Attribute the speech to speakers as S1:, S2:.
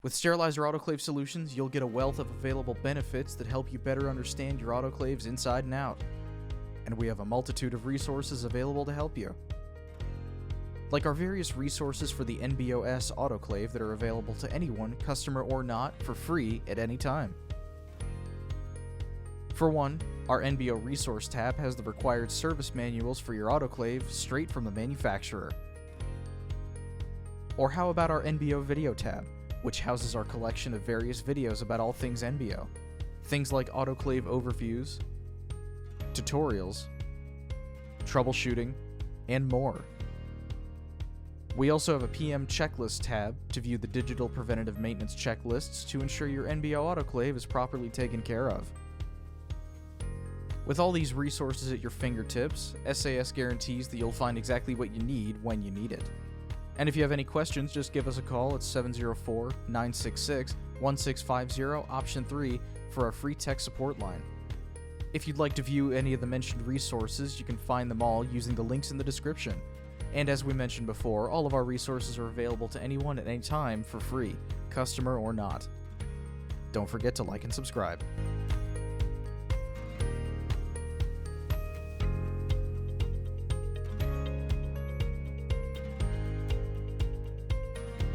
S1: With Sterilizer Autoclave Solutions, you'll get a wealth of available benefits that help you better understand your autoclaves inside and out. And we have a multitude of resources available to help you. Like our various resources for the Enbio S autoclave that are available to anyone, customer or not, for free at any time. For one, our Enbio Resource tab has the required service manuals for your autoclave straight from the manufacturer. Or how about our Enbio Video tab, which houses our collection of various videos about all things Enbio. Things like autoclave overviews, tutorials, troubleshooting, and more. We also have a PM checklist tab to view the digital preventative maintenance checklists to ensure your Enbio autoclave is properly taken care of. With all these resources at your fingertips, SAS guarantees that you'll find exactly what you need when you need it. And if you have any questions, just give us a call at 704-966-1650, option 3, for our free tech support line. If you'd like to view any of the mentioned resources, you can find them all using the links in the description. And as we mentioned before, all of our resources are available to anyone at any time for free, customer or not. Don't forget to like and subscribe.